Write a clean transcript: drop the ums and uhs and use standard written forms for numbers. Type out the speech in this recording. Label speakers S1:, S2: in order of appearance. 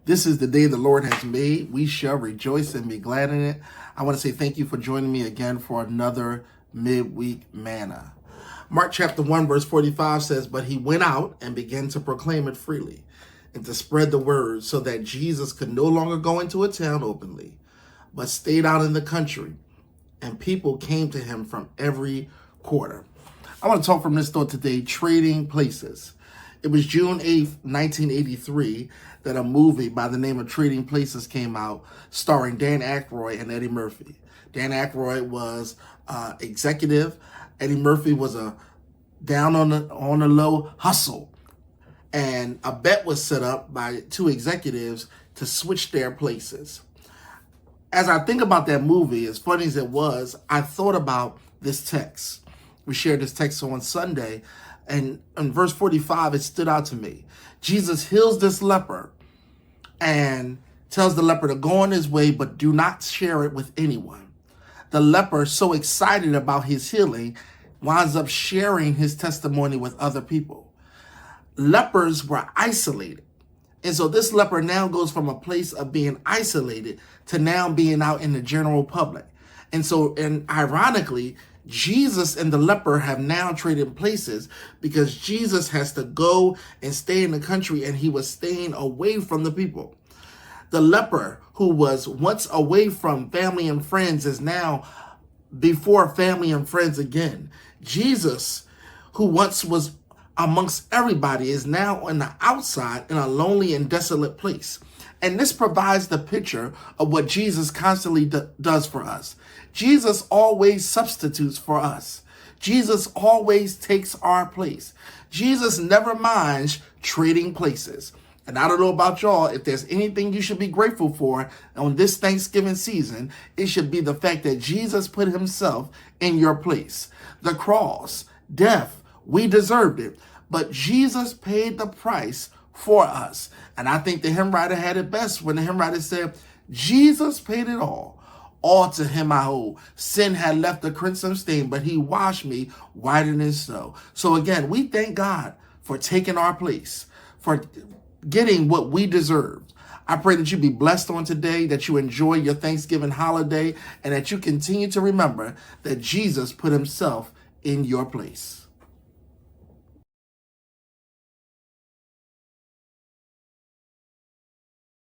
S1: This is the day the Lord has made. We shall rejoice and be glad in it. I want to say thank you for joining me again for another midweek manna. Mark chapter 1 verse 45 says, "But he went out and began to proclaim it freely and to spread the word, so that Jesus could no longer go into a town openly, but stayed out in the country, and people came to him from every quarter." I want to talk from this thought today, trading places. It was June 8th, 1983, that a movie by the name of Trading Places came out, starring Dan Aykroyd and Eddie Murphy. Dan Aykroyd was executive. Eddie Murphy was a down on the low hustle. And a bet was set up by two executives to switch their places. As I think about that movie, as funny as it was, I thought about this text. We shared this text on Sunday, and in verse 45, it stood out to me. Jesus heals this leper and tells the leper to go on his way, but do not share it with anyone. The leper, so excited about his healing, winds up sharing his testimony with other people. Lepers were isolated. And so this leper now goes from a place of being isolated to now being out in the general public. And ironically, Jesus and the leper have now traded places, because Jesus has to go and stay in the country, and he was staying away from the people. The leper, who was once away from family and friends, is now before family and friends again. Jesus, who once was amongst everybody, is now on the outside in a lonely and desolate place. And this provides the picture of what Jesus constantly does for us. Jesus always substitutes for us. Jesus always takes our place. Jesus never minds trading places. And I don't know about y'all, if there's anything you should be grateful for on this Thanksgiving season, it should be the fact that Jesus put himself in your place. The cross, death, we deserved it, but Jesus paid the price for us. And I think the hymn writer had it best when the hymn writer said, "Jesus paid it all to him I owe. Sin had left a crimson stain, but he washed me whiter than snow." So again, we thank God for taking our place, for getting what we deserved. I pray that you be blessed on today, that you enjoy your Thanksgiving holiday, and that you continue to remember that Jesus put himself in your place.